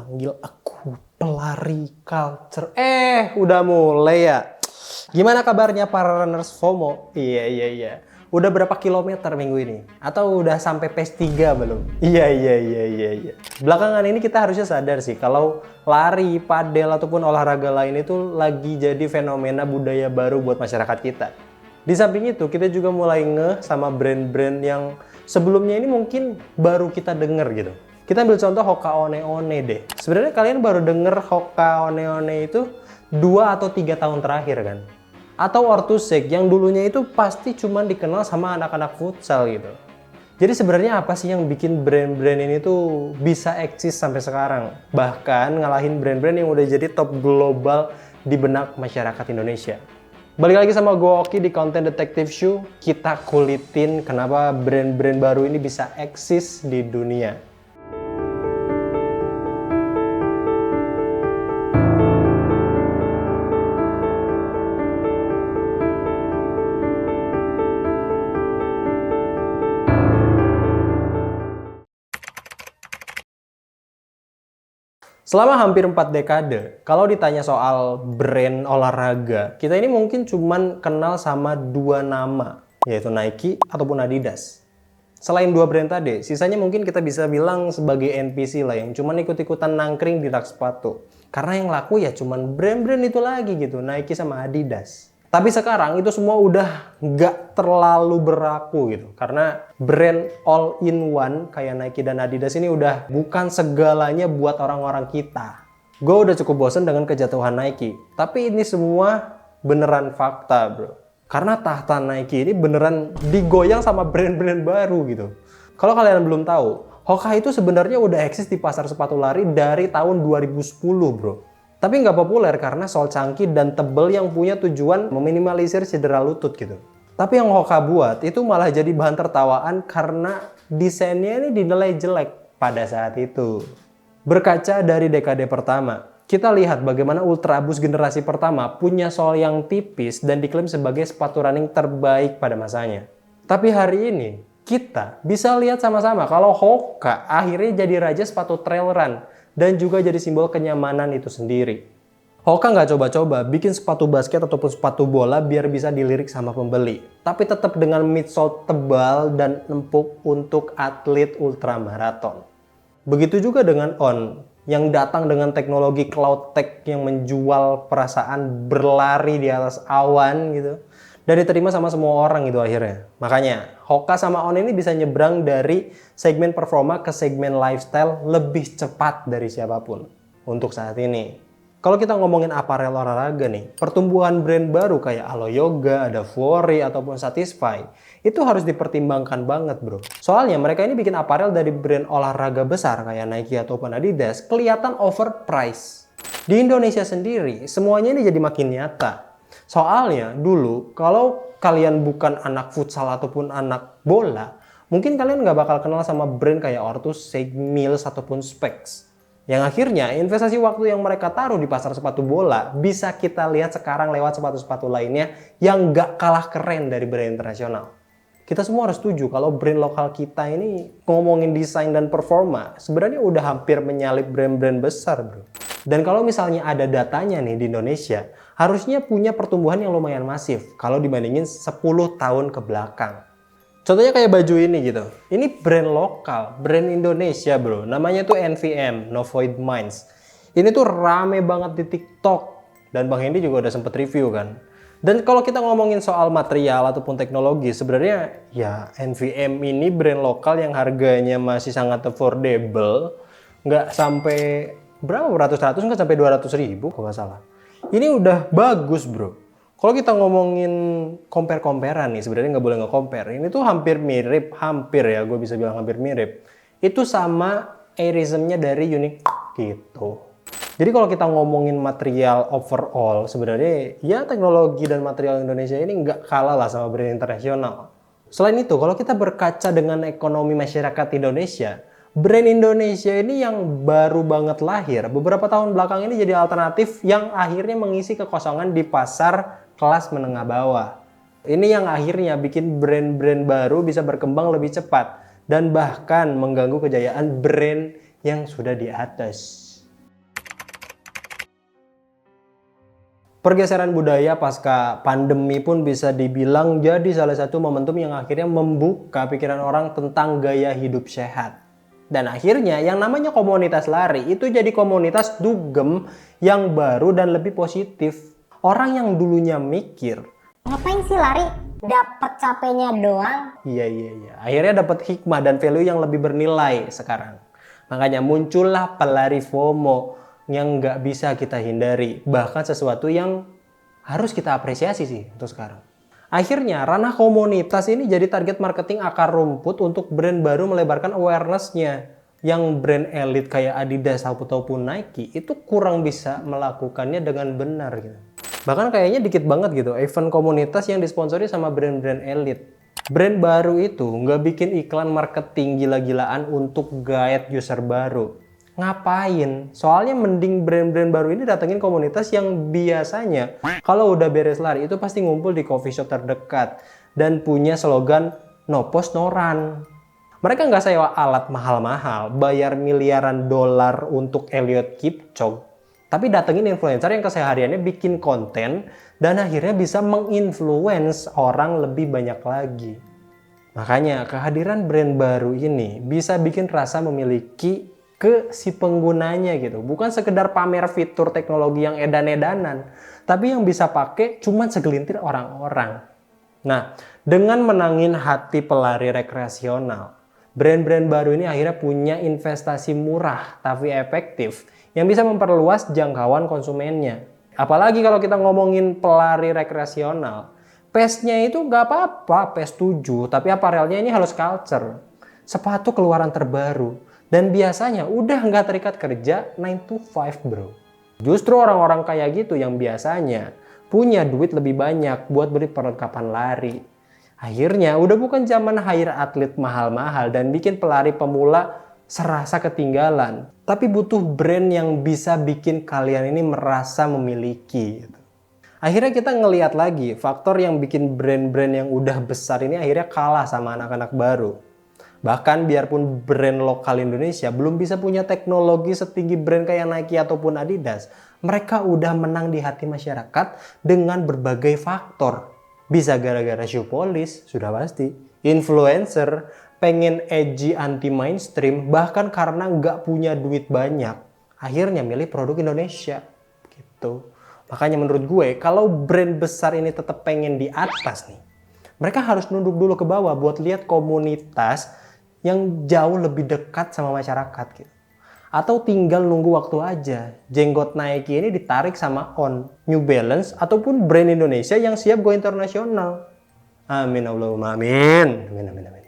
panggil aku pelari culture. Udah mulai ya. Gimana kabarnya para runners FOMO? Iya. Udah berapa kilometer minggu ini? Atau udah sampai pace 3 belum? Iya. Belakangan ini kita harusnya sadar sih kalau lari, padel ataupun olahraga lain itu lagi jadi fenomena budaya baru buat masyarakat kita. Di samping itu kita juga mulai ngeh sama brand-brand yang sebelumnya ini mungkin baru kita denger gitu. Kita ambil contoh Hoka One One deh. Sebenarnya kalian baru denger Hoka One One itu 2 atau 3 tahun terakhir kan? Atau Ortusek yang dulunya itu pasti cuma dikenal sama anak-anak futsal gitu. Jadi sebenarnya apa sih yang bikin brand-brand ini tuh bisa eksis sampai sekarang? Bahkan ngalahin brand-brand yang udah jadi top global di benak masyarakat Indonesia. Balik lagi sama gue Oki di Content Detective Show. Kita kulitin kenapa brand-brand baru ini bisa eksis di dunia. Selama hampir 4 dekade, kalau ditanya soal brand olahraga, kita ini mungkin cuman kenal sama 2 nama, yaitu Nike ataupun Adidas. Selain 2 brand tadi, sisanya mungkin kita bisa bilang sebagai NPC lah yang cuman ikut-ikutan nangkring di rak sepatu. Karena yang laku ya cuman brand-brand itu lagi gitu, Nike sama Adidas. Tapi sekarang itu semua udah nggak terlalu berlaku gitu. Karena brand all in one kayak Nike dan Adidas ini udah bukan segalanya buat orang-orang kita. Gue udah cukup bosen dengan kejatuhan Nike. Tapi ini semua beneran fakta bro. Karena tahta Nike ini beneran digoyang sama brand-brand baru gitu. Kalau kalian belum tahu, Hoka itu sebenarnya udah eksis di pasar sepatu lari dari tahun 2010 bro. Tapi nggak populer karena sol cangkih dan tebel yang punya tujuan meminimalisir cedera lutut gitu. Tapi yang Hoka buat itu malah jadi bahan tertawaan karena desainnya ini dinilai jelek pada saat itu. Berkaca dari dekade pertama, kita lihat bagaimana Ultraboost generasi pertama punya sol yang tipis dan diklaim sebagai sepatu running terbaik pada masanya. Tapi hari ini, kita bisa lihat sama-sama kalau Hoka akhirnya jadi raja sepatu trail run dan juga jadi simbol kenyamanan itu sendiri. Hoka nggak coba-coba bikin sepatu basket ataupun sepatu bola biar bisa dilirik sama pembeli. Tapi tetap dengan midsole tebal dan empuk untuk atlet ultramaraton. Begitu juga dengan On, yang datang dengan teknologi cloud tech yang menjual perasaan berlari di atas awan gitu. Dan diterima sama semua orang gitu akhirnya. Makanya Hoka sama On ini bisa nyebrang dari segmen performa ke segmen lifestyle lebih cepat dari siapapun untuk saat ini. Kalau kita ngomongin aparel olahraga nih, pertumbuhan brand baru kayak Alo Yoga, ada Fury ataupun Satisfy itu harus dipertimbangkan banget bro. Soalnya mereka ini bikin aparel dari brand olahraga besar kayak Nike ataupun Adidas kelihatan overpriced. Di Indonesia sendiri semuanya ini jadi makin nyata. Soalnya dulu kalau kalian bukan anak futsal ataupun anak bola, mungkin kalian nggak bakal kenal sama brand kayak Ortus, Mills ataupun Specs. Yang akhirnya investasi waktu yang mereka taruh di pasar sepatu bola bisa kita lihat sekarang lewat sepatu-sepatu lainnya yang nggak kalah keren dari brand internasional. Kita semua harus setuju kalau brand lokal kita ini ngomongin desain dan performa sebenarnya udah hampir menyalip brand-brand besar bro. Dan kalau misalnya ada datanya nih di Indonesia, harusnya punya pertumbuhan yang lumayan masif kalau dibandingin 10 tahun ke belakang. Contohnya kayak baju ini gitu. Ini brand lokal, brand Indonesia bro. Namanya tuh NVM, No Void Minds. Ini tuh rame banget di TikTok. Dan Bang Hendy juga udah sempet review kan. Dan kalau kita ngomongin soal material ataupun teknologi, sebenarnya ya NVM ini brand lokal yang harganya masih sangat affordable. Nggak sampai berapa ratus-ratus, nggak sampai 200.000 kalau nggak salah. Ini udah bagus bro. Kalau kita ngomongin compare-comparean nih, sebenarnya nggak boleh nge-compare. Ini tuh hampir mirip, hampir ya, gue bisa bilang hampir mirip. Itu sama Airism-nya dari Unique gitu. Jadi kalau kita ngomongin material overall, sebenarnya ya teknologi dan material Indonesia ini nggak kalah lah sama brand internasional. Selain itu, kalau kita berkaca dengan ekonomi masyarakat Indonesia, brand Indonesia ini yang baru banget lahir, beberapa tahun belakang ini jadi alternatif yang akhirnya mengisi kekosongan di pasar kelas menengah bawah. Ini yang akhirnya bikin brand-brand baru bisa berkembang lebih cepat dan bahkan mengganggu kejayaan brand yang sudah di atas. Pergeseran budaya pasca pandemi pun bisa dibilang jadi salah satu momentum yang akhirnya membuka pikiran orang tentang gaya hidup sehat. Dan akhirnya yang namanya komunitas lari itu jadi komunitas dugem yang baru dan lebih positif. Orang yang dulunya mikir, ngapain sih lari? Dapat capeknya doang. iya. Akhirnya dapat hikmah dan value yang lebih bernilai sekarang. Makanya muncullah pelari FOMO yang nggak bisa kita hindari. Bahkan sesuatu yang harus kita apresiasi sih untuk sekarang. Akhirnya ranah komunitas ini jadi target marketing akar rumput untuk brand baru melebarkan awareness-nya. Yang brand elit kayak Adidas ataupun Nike itu kurang bisa melakukannya dengan benar gitu. Bahkan kayaknya dikit banget gitu event komunitas yang disponsori sama brand-brand elit. Brand baru itu nggak bikin iklan marketing gila-gilaan untuk guide user baru. Ngapain? Soalnya mending brand-brand baru ini datengin komunitas yang biasanya kalau udah beres lari itu pasti ngumpul di coffee shop terdekat dan punya slogan no post no run. Mereka nggak sewa alat mahal-mahal, bayar miliaran dolar untuk Eliud Kipchoge, tapi datengin influencer yang kesehariannya bikin konten dan akhirnya bisa menginfluence orang lebih banyak lagi. Makanya kehadiran brand baru ini bisa bikin rasa memiliki ke si penggunanya gitu. Bukan sekedar pamer fitur teknologi yang edan-edanan, tapi yang bisa pakai cuma segelintir orang-orang. Nah, dengan menangin hati pelari rekreasional, brand-brand baru ini akhirnya punya investasi murah tapi efektif yang bisa memperluas jangkauan konsumennya. Apalagi kalau kita ngomongin pelari rekreasional, pace-nya itu nggak apa-apa, pace 7, tapi aparelnya ini halus culture. Sepatu keluaran terbaru. Dan biasanya udah nggak terikat kerja 9 to 5 bro. Justru orang-orang kayak gitu yang biasanya punya duit lebih banyak buat beli perlengkapan lari. Akhirnya udah bukan zaman hire atlet mahal-mahal dan bikin pelari pemula serasa ketinggalan. Tapi butuh brand yang bisa bikin kalian ini merasa memiliki. Akhirnya kita ngelihat lagi faktor yang bikin brand-brand yang udah besar ini akhirnya kalah sama anak-anak baru. Bahkan biarpun brand lokal Indonesia belum bisa punya teknologi setinggi brand kayak Nike ataupun Adidas, mereka udah menang di hati masyarakat dengan berbagai faktor. Bisa gara-gara shoe polish, sudah pasti. Influencer, pengen edgy anti mainstream, bahkan karena nggak punya duit banyak, akhirnya milih produk Indonesia. Gitu. Makanya menurut gue, kalau brand besar ini tetap pengen di atas nih, mereka harus nunduk dulu ke bawah buat lihat komunitas yang jauh lebih dekat sama masyarakat gitu. Atau tinggal nunggu waktu aja jenggot Nike ini ditarik sama On, New Balance ataupun brand Indonesia yang siap go internasional. Amin Allahumma amin. Amin amin amin.